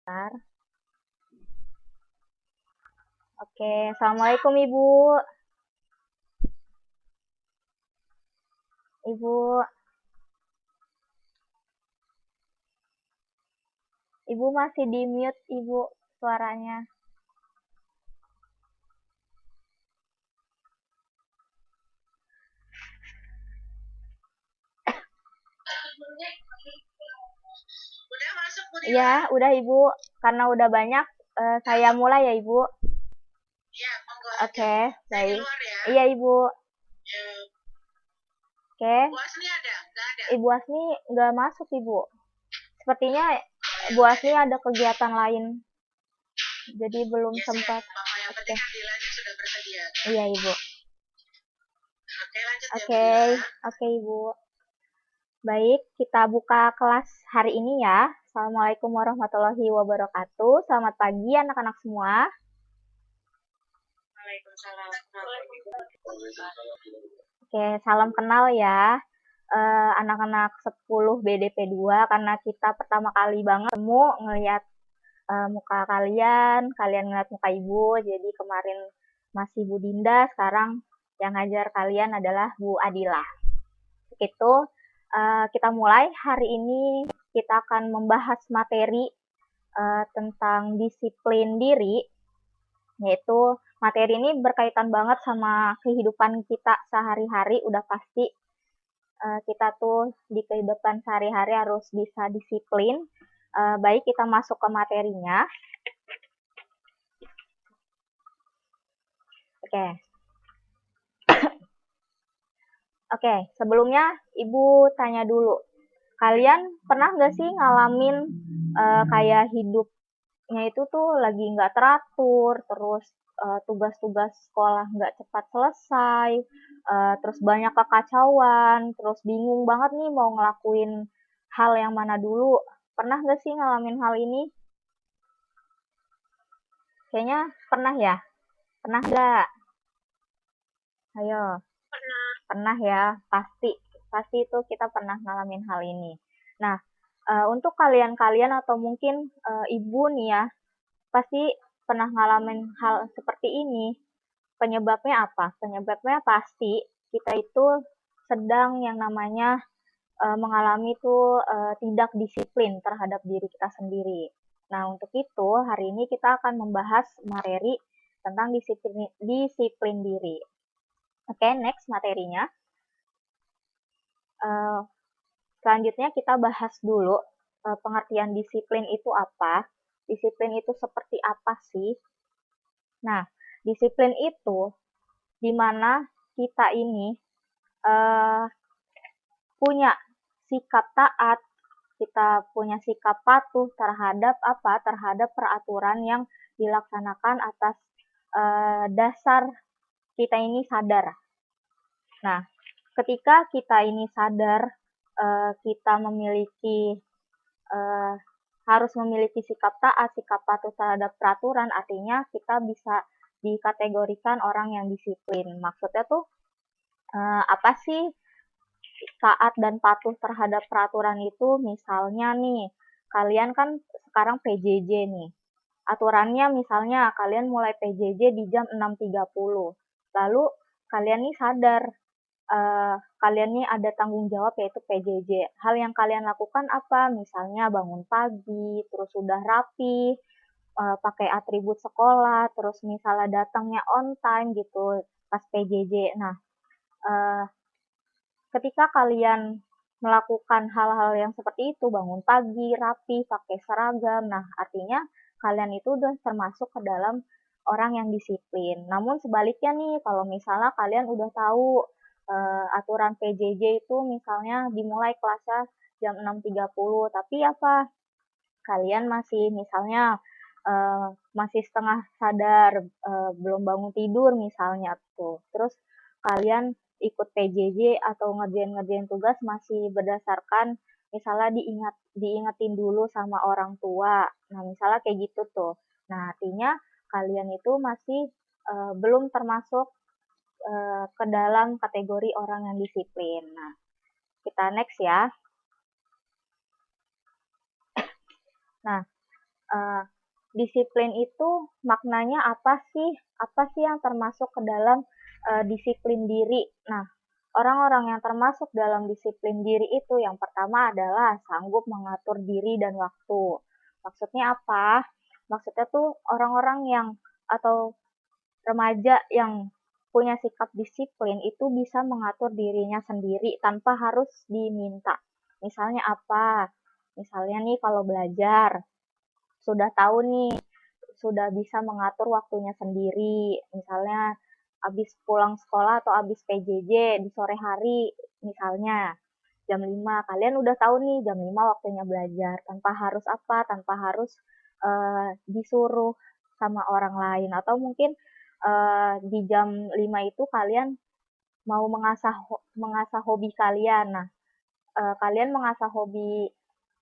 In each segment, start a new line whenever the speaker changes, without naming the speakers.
Bentar. Oke, Assalamualaikum Ibu. Ibu masih di mute Ibu suaranya.
Udah masuk Bu Dila?
Iya, udah Ibu. Karena udah banyak, saya mulai ya Ibu.
Iya, monggo.
Oke,
Saya di
baik.
luar ya.
Iya Ibu.
Ya.
Oke,
Bu Asni ada? Nggak ada?
Ibu Asni nggak masuk Ibu. Sepertinya Bu Asni ada kegiatan lain. Jadi belum
Ya,
sempat.
Bapak yang penting kan Dilanya sudah bersedia.
Iya Ibu.
Oke, lanjut ya Bu
Oke,
Dila.
oke Ibu. Baik, kita buka kelas hari ini ya. Assalamualaikum warahmatullahi wabarakatuh. Selamat pagi anak-anak semua.
Waalaikumsalam.
Oke, salam kenal ya. Anak-anak 10 BDP 2 karena kita pertama kali banget ketemu ngelihat muka kalian ngeliat muka Ibu. Jadi kemarin masih Bu Dinda, sekarang yang ngajar kalian adalah Bu Adila. Itu kita mulai hari ini kita akan membahas materi tentang disiplin diri, yaitu materi ini berkaitan banget sama kehidupan kita sehari-hari. Udah pasti kita tuh di kehidupan sehari-hari harus bisa disiplin. Baik, kita masuk ke materinya. Oke. Oke, sebelumnya Ibu tanya dulu. Kalian pernah nggak sih ngalamin kayak hidupnya itu tuh lagi nggak teratur, terus tugas-tugas sekolah nggak cepat selesai, terus banyak kekacauan, terus bingung banget nih mau ngelakuin hal yang mana dulu. Pernah nggak sih ngalamin hal ini? Kayaknya pernah ya? Pernah nggak? Ayo. Pernah ya, pasti itu kita pernah ngalamin hal ini. Nah, untuk kalian-kalian atau mungkin ibu nih ya, pasti pernah ngalamin hal seperti ini. Penyebabnya apa? Penyebabnya pasti kita itu sedang yang namanya mengalami tuh tidak disiplin terhadap diri kita sendiri. Nah, untuk itu hari ini kita akan membahas materi tentang disiplin diri. Oke, next materinya. Selanjutnya kita bahas dulu pengertian disiplin itu apa. Disiplin itu seperti apa sih? Nah, disiplin itu di mana kita ini punya sikap taat, kita punya sikap patuh terhadap apa? Terhadap peraturan yang dilaksanakan atas dasar kita ini sadar. Nah, ketika kita ini sadar, kita memiliki harus memiliki sikap taat, sikap patuh terhadap peraturan, artinya kita bisa dikategorikan orang yang disiplin. Maksudnya tuh apa sih taat dan patuh terhadap peraturan itu? Misalnya nih, kalian kan sekarang PJJ nih. Aturannya misalnya kalian mulai PJJ di jam 6.30. Lalu kalian nih sadar kalian nih ada tanggung jawab yaitu PJJ. Hal yang kalian lakukan apa? Misalnya bangun pagi, terus sudah rapi, pakai atribut sekolah, terus misalnya datangnya on time gitu pas PJJ. Nah, ketika kalian melakukan hal-hal yang seperti itu, bangun pagi, rapi, pakai seragam, nah artinya kalian itu udah termasuk ke dalam orang yang disiplin. Namun sebaliknya nih, kalau misalnya kalian udah tahu aturan PJJ itu misalnya dimulai kelasnya jam 6.30, tapi apa? Kalian masih misalnya masih setengah sadar, belum bangun tidur misalnya tuh. Terus kalian ikut PJJ atau ngerjain tugas masih berdasarkan misalnya diingetin dulu sama orang tua. Nah, misalnya kayak gitu tuh. Nah, artinya kalian itu masih belum termasuk ke dalam kategori orang yang disiplin. Nah, kita next ya. Nah, Disiplin itu maknanya apa sih? Apa sih yang termasuk ke dalam disiplin diri? Nah, orang-orang yang termasuk dalam disiplin diri itu yang pertama adalah sanggup mengatur diri dan waktu. Maksudnya apa? Maksudnya tuh orang-orang yang atau remaja yang punya sikap disiplin itu bisa mengatur dirinya sendiri tanpa harus diminta. Misalnya apa? Misalnya nih kalau belajar, sudah tahu nih, sudah bisa mengatur waktunya sendiri. Misalnya habis pulang sekolah atau habis PJJ di sore hari, misalnya jam 5, kalian udah tahu nih jam 5 waktunya belajar, tanpa harus apa, tanpa harus disuruh sama orang lain. Atau mungkin di jam 5 itu kalian mau mengasah hobi kalian. Nah, kalian mengasah hobi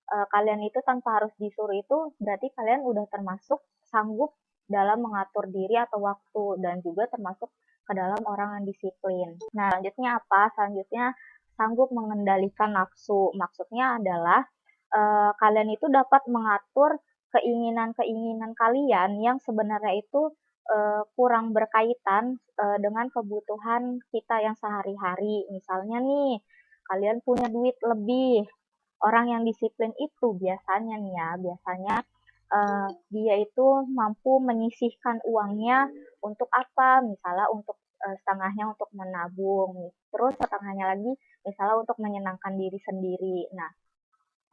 kalian itu tanpa harus disuruh itu berarti kalian udah termasuk sanggup dalam mengatur diri atau waktu dan juga termasuk ke dalam orang yang disiplin. Nah, selanjutnya apa? Selanjutnya sanggup mengendalikan nafsu. Maksudnya adalah kalian itu dapat mengatur keinginan-keinginan kalian yang sebenarnya itu kurang berkaitan dengan kebutuhan kita yang sehari-hari. Misalnya nih, kalian punya duit lebih. Orang yang disiplin itu biasanya nih ya, biasanya dia itu mampu menyisihkan uangnya untuk apa? Misalnya untuk setengahnya untuk menabung, terus setengahnya lagi misalnya untuk menyenangkan diri sendiri. Nah,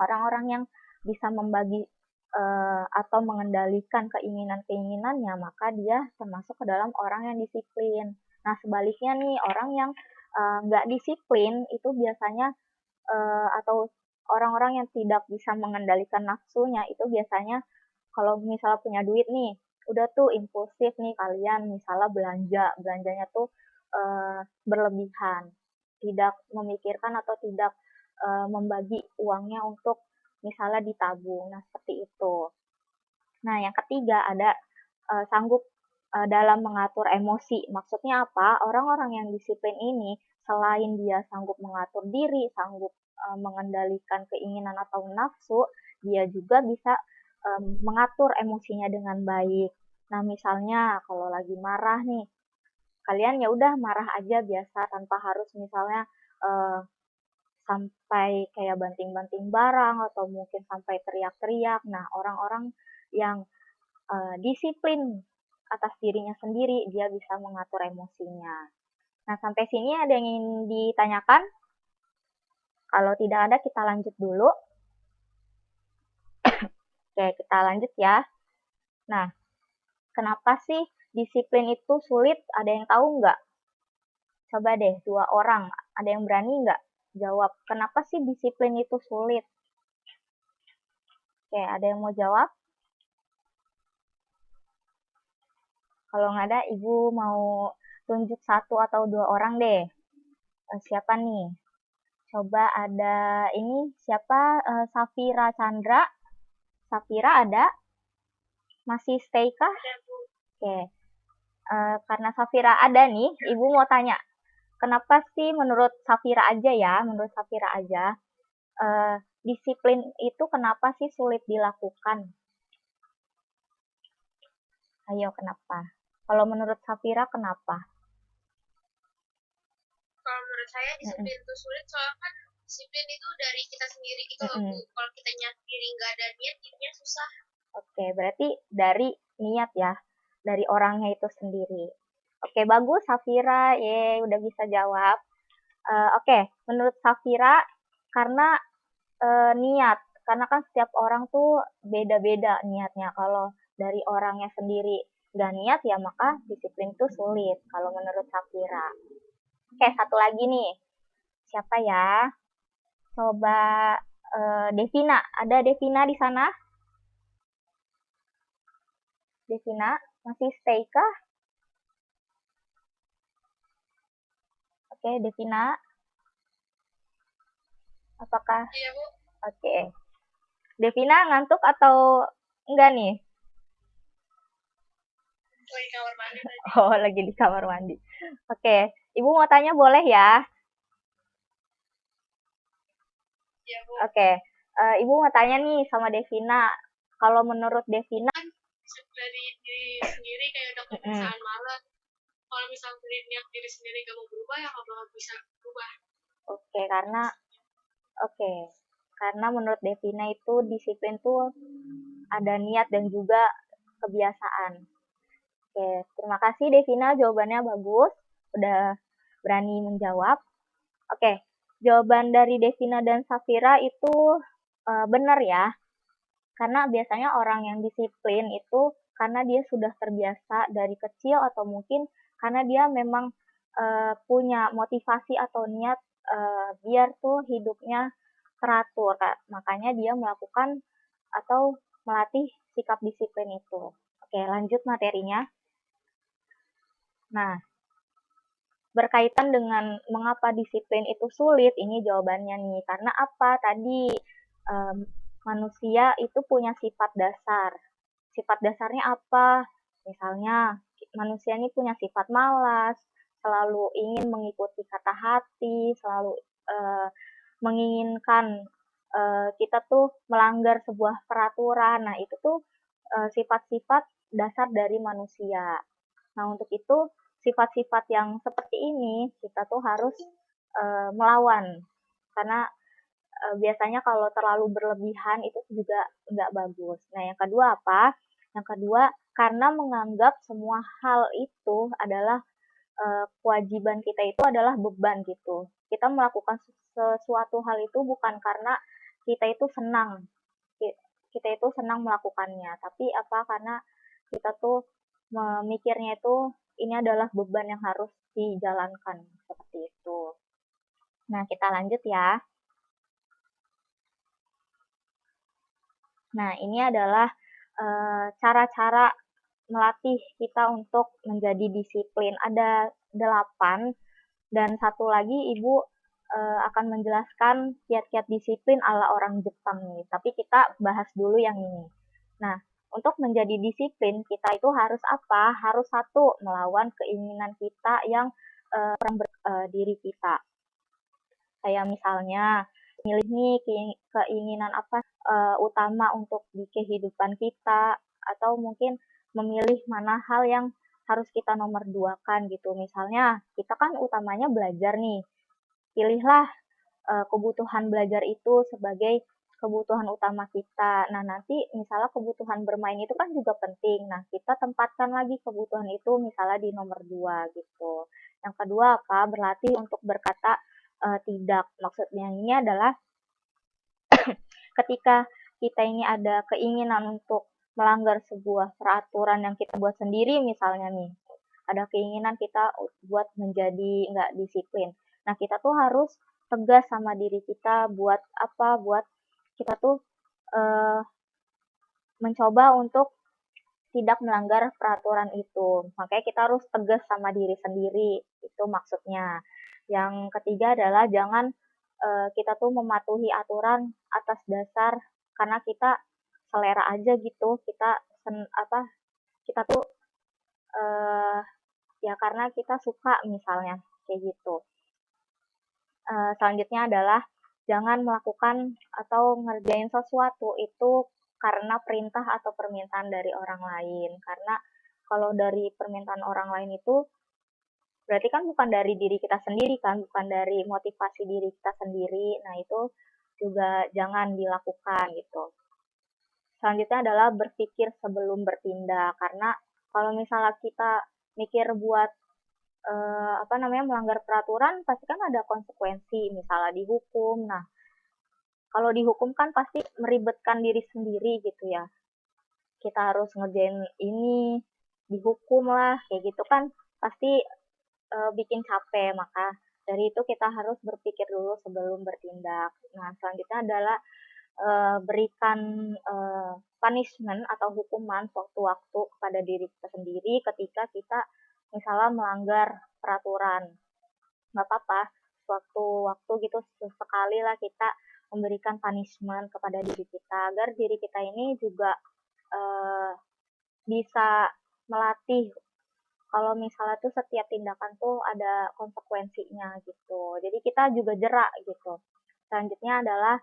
orang-orang yang bisa membagi atau mengendalikan keinginan-keinginannya, maka dia termasuk ke dalam orang yang disiplin. Nah, sebaliknya nih, orang yang nggak disiplin itu biasanya atau orang-orang yang tidak bisa mengendalikan nafsunya itu biasanya kalau misalnya punya duit nih, udah tuh impulsif nih kalian, misalnya belanjanya tuh berlebihan, tidak memikirkan atau tidak membagi uangnya untuk misalnya ditabung. Nah, seperti itu. Nah, yang ketiga ada sanggup dalam mengatur emosi. Maksudnya apa? Orang-orang yang disiplin ini selain dia sanggup mengatur diri, sanggup mengendalikan keinginan atau nafsu, dia juga bisa mengatur emosinya dengan baik. Nah, misalnya kalau lagi marah nih, kalian ya udah marah aja biasa tanpa harus misalnya uh, sampai kayak banting-banting barang atau mungkin sampai teriak-teriak. Nah, orang-orang yang disiplin atas dirinya sendiri, dia bisa mengatur emosinya. Nah, sampai sini ada yang ingin ditanyakan? Kalau tidak ada, kita lanjut dulu. Oke, kita lanjut ya. Nah, kenapa sih disiplin itu sulit? Ada yang tahu nggak? Coba deh, 2 orang. Ada yang berani nggak jawab? Kenapa sih disiplin itu sulit? Oke, ada yang mau jawab? Kalau nggak ada, Ibu mau tunjuk 1 atau 2 orang deh. Siapa nih? Coba ada ini, siapa? Safira Chandra. Safira ada? Masih stay kah? Oke. Karena Safira ada nih, Ibu mau tanya. Kenapa sih menurut Safira aja ya? Menurut Safira aja. Disiplin itu kenapa sih sulit dilakukan? Ayo, kenapa? Kalau menurut Safira, kenapa?
Kalau menurut saya disiplin itu sulit soalnya kan disiplin itu dari kita sendiri gitu loh Bu. Kalau kitanya sendiri nggak ada niat, jadinya susah.
Oke, berarti dari niat ya, dari orangnya itu sendiri. Oke, bagus Safira, udah bisa jawab. Oke, menurut Safira karena niat, karena kan setiap orang tuh beda-beda niatnya. Kalau dari orangnya sendiri nggak niat ya maka disiplin itu sulit. Kalau menurut Safira. Oke, satu lagi nih. Siapa ya? Coba Devina. Ada Devina di sana? Devina, masih stay kah? Oke, Devina. Apakah?
Iya Bu.
Oke. Devina ngantuk atau enggak nih?
Lagi kamar mandi tadi.
Oh, lagi di kamar mandi. Oke, Ibu mau tanya boleh ya?
Iya Bu.
Oke, Ibu mau tanya nih sama Devina. Kalau menurut Devina,
kan dari diri sendiri kayak udah kebiasaan malas. Kalau misalnya dari niat diri sendiri gak mau berubah, ya gak bakal bisa berubah.
Oke, karena menurut Devina itu disiplin tuh ada niat dan juga kebiasaan. Oke, terima kasih Devina, jawabannya bagus, udah berani menjawab. Oke, jawaban dari Devina dan Safira itu benar ya, karena biasanya orang yang disiplin itu karena dia sudah terbiasa dari kecil atau mungkin karena dia memang punya motivasi atau niat biar tuh hidupnya teratur, makanya dia melakukan atau melatih sikap disiplin itu. Oke, lanjut materinya. Nah, berkaitan dengan mengapa disiplin itu sulit, ini jawabannya nih. Karena apa? Tadi manusia itu punya sifat dasar. Sifat dasarnya apa? Misalnya, manusia ini punya sifat malas, selalu ingin mengikuti kata hati, selalu menginginkan kita tuh melanggar sebuah peraturan. Nah, itu tuh sifat-sifat dasar dari manusia. Nah, untuk itu sifat-sifat yang seperti ini kita tuh harus melawan, karena biasanya kalau terlalu berlebihan itu juga nggak bagus. Nah, yang kedua apa? Yang kedua, karena menganggap semua hal itu adalah kewajiban kita, itu adalah beban gitu. Kita melakukan sesuatu hal itu bukan karena kita itu senang, kita itu senang melakukannya, tapi apa, karena kita tuh memikirnya itu ini adalah beban yang harus dijalankan, seperti itu. Nah, kita lanjut ya. Nah, ini adalah cara-cara melatih kita untuk menjadi disiplin. Ada 8, dan satu lagi Ibu akan menjelaskan kiat-kiat disiplin ala orang Jepang nih. Tapi kita bahas dulu yang ini. Nah, untuk menjadi disiplin, kita itu harus apa? Harus satu, melawan keinginan kita yang diri kita. Kayak misalnya, milih nih keinginan apa utama untuk di kehidupan kita, atau mungkin memilih mana hal yang harus kita nomor duakan gitu. Misalnya, kita kan utamanya belajar nih. Pilihlah kebutuhan belajar itu sebagai kebutuhan utama kita. Nah, nanti misalnya kebutuhan bermain itu kan juga penting. Nah, kita tempatkan lagi kebutuhan itu misalnya di nomor 2 gitu. Yang kedua apa? Berlatih untuk berkata tidak. Maksudnya ini adalah ketika kita ini ada keinginan untuk melanggar sebuah peraturan yang kita buat sendiri, misalnya nih, ada keinginan kita buat menjadi nggak disiplin. Nah, kita tuh harus tegas sama diri kita buat apa? Buat kita tuh eh, mencoba untuk tidak melanggar peraturan itu. Makanya kita harus tegas sama diri sendiri. Itu maksudnya. Yang ketiga adalah jangan kita tuh mematuhi aturan atas dasar karena kita selera aja gitu. Kita tuh eh, ya karena kita suka misalnya kayak gitu. Selanjutnya adalah jangan melakukan atau ngerjain sesuatu itu karena perintah atau permintaan dari orang lain. Karena kalau dari permintaan orang lain itu berarti kan bukan dari diri kita sendiri kan, bukan dari motivasi diri kita sendiri. Nah, itu juga jangan dilakukan gitu. Selanjutnya adalah berpikir sebelum bertindak, karena kalau misalnya kita mikir buat melanggar peraturan, pasti kan ada konsekuensi, misalnya dihukum. Nah, kalau dihukum kan pasti meribetkan diri sendiri gitu ya. Kita harus ngerjain ini, dihukum lah, kayak gitu kan pasti bikin capek. Maka dari itu kita harus berpikir dulu sebelum bertindak. Nah, selanjutnya adalah berikan punishment atau hukuman sewaktu-waktu kepada diri kita sendiri ketika kita misalnya melanggar peraturan. Nggak apa-apa, suatu waktu gitu sekali lah kita memberikan punishment kepada diri kita agar diri kita ini juga bisa melatih kalau misalnya tuh setiap tindakan tuh ada konsekuensinya gitu. Jadi kita juga jerak gitu. Selanjutnya adalah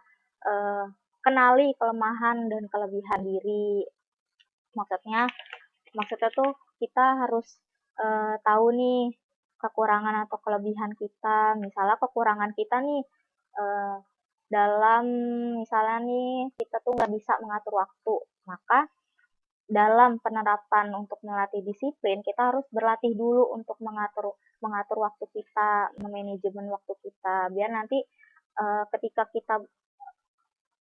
kenali kelemahan dan kelebihan diri. Maksudnya tuh kita harus tahu nih kekurangan atau kelebihan kita. Misalnya kekurangan kita nih eh, dalam misalnya nih kita tuh nggak bisa mengatur waktu, maka dalam penerapan untuk melatih disiplin kita harus berlatih dulu untuk mengatur mengatur waktu kita, manajemen waktu kita, biar nanti ketika kita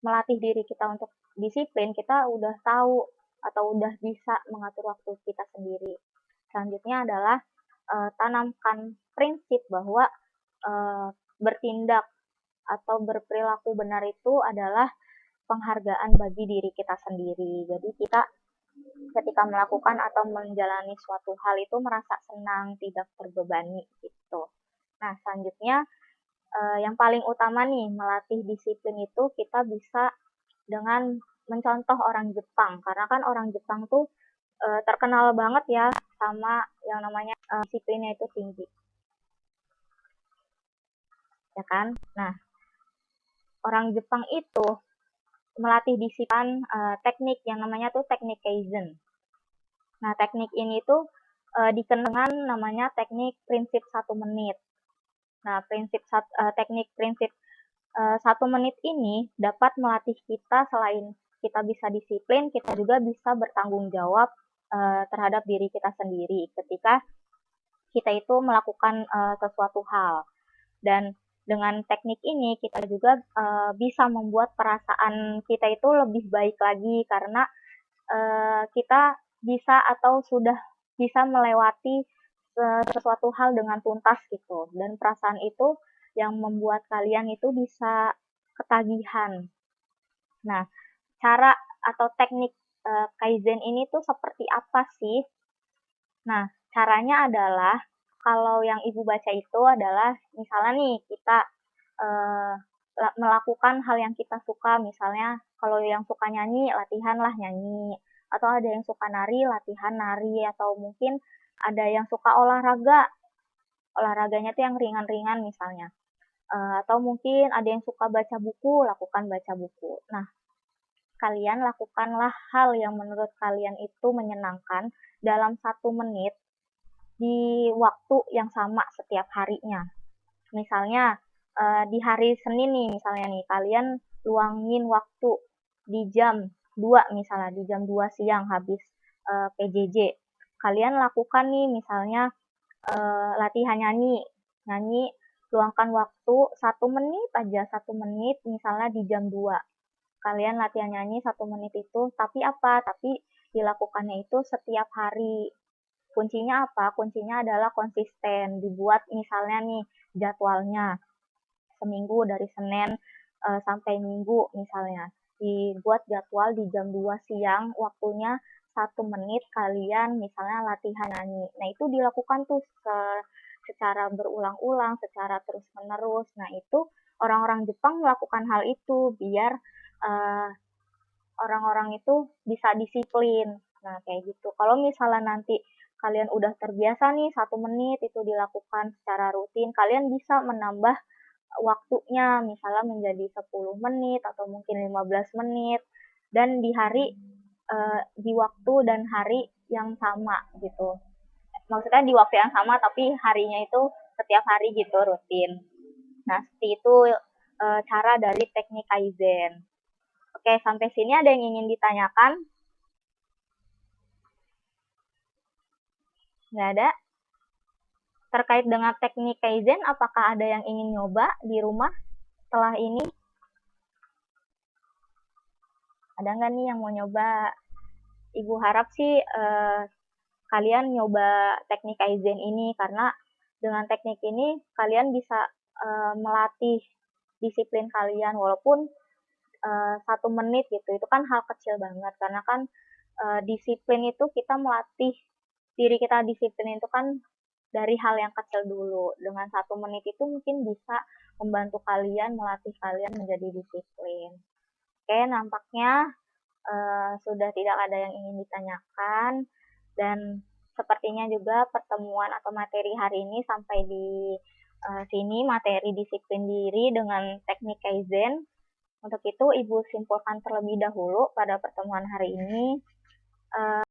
melatih diri kita untuk disiplin, kita udah tahu atau udah bisa mengatur waktu kita sendiri. Selanjutnya adalah tanamkan prinsip bahwa bertindak atau berperilaku benar itu adalah penghargaan bagi diri kita sendiri. Jadi kita ketika melakukan atau menjalani suatu hal itu merasa senang, tidak terbebani gitu. Nah, selanjutnya yang paling utama nih melatih disiplin itu kita bisa dengan mencontoh orang Jepang, karena kan orang Jepang tuh terkenal banget ya sama yang namanya disiplinnya itu tinggi, ya kan? Nah, orang Jepang itu melatih disiplin teknik yang namanya tuh teknik Kaizen. Nah, teknik ini tuh dikenal dengan namanya teknik prinsip 1 menit. Nah, teknik prinsip 1 menit ini dapat melatih kita selain kita bisa disiplin, kita juga bisa bertanggung jawab terhadap diri kita sendiri ketika kita itu melakukan sesuatu hal. Dan dengan teknik ini kita juga bisa membuat perasaan kita itu lebih baik lagi karena kita bisa atau sudah bisa melewati sesuatu hal dengan tuntas gitu. Dan perasaan itu yang membuat kalian itu bisa ketagihan. Nah, cara atau teknik Kaizen ini tuh seperti apa sih? Nah, caranya adalah kalau yang ibu baca itu adalah misalnya nih kita eh, melakukan hal yang kita suka, misalnya kalau yang suka nyanyi latihan lah nyanyi, atau ada yang suka nari latihan nari, atau mungkin ada yang suka olahraganya tuh yang ringan-ringan misalnya. Atau mungkin ada yang suka baca buku, lakukan baca buku. Nah, kalian lakukanlah hal yang menurut kalian itu menyenangkan dalam 1 menit di waktu yang sama setiap harinya. Misalnya di hari Senin nih, misalnya nih kalian luangin waktu di jam 2, misalnya di jam 2 siang habis PJJ. Kalian lakukan nih misalnya latihan nyanyi. Nyanyi luangkan waktu 1 menit aja, 1 menit misalnya di jam 2. Kalian latihan nyanyi 1 menit itu, tapi apa? Tapi dilakukannya itu setiap hari. Kuncinya apa? Kuncinya adalah konsisten. Dibuat misalnya nih jadwalnya seminggu dari Senin sampai Minggu misalnya. Dibuat jadwal di jam 2 siang, waktunya 1 menit kalian misalnya latihan nyanyi. Nah itu dilakukan tuh secara berulang-ulang, secara terus-menerus. Nah itu orang-orang Jepang melakukan hal itu biar uh, orang-orang itu bisa disiplin. Nah kayak gitu. Kalau misalnya nanti kalian udah terbiasa nih 1 menit itu dilakukan secara rutin, kalian bisa menambah waktunya misalnya menjadi 10 menit atau mungkin 15 menit dan di waktu dan hari yang sama gitu. Maksudnya di waktu yang sama tapi harinya itu setiap hari gitu rutin. Nah, seperti itu cara dari teknik Kaizen. Oke, sampai sini ada yang ingin ditanyakan? Nggak ada? Terkait dengan teknik Kaizen, apakah ada yang ingin nyoba di rumah setelah ini? Ada nggak nih yang mau nyoba? Ibu harap sih kalian nyoba teknik Kaizen ini karena dengan teknik ini kalian bisa melatih disiplin kalian walaupun 1 menit gitu. Itu kan hal kecil banget karena kan disiplin itu kita melatih diri kita disiplin itu kan dari hal yang kecil dulu. Dengan 1 menit itu mungkin bisa membantu kalian melatih kalian menjadi disiplin. Oke, nampaknya sudah tidak ada yang ingin ditanyakan dan sepertinya juga pertemuan atau materi hari ini sampai di sini materi disiplin diri dengan teknik Kaizen. Untuk itu, Ibu simpulkan terlebih dahulu pada pertemuan hari ini,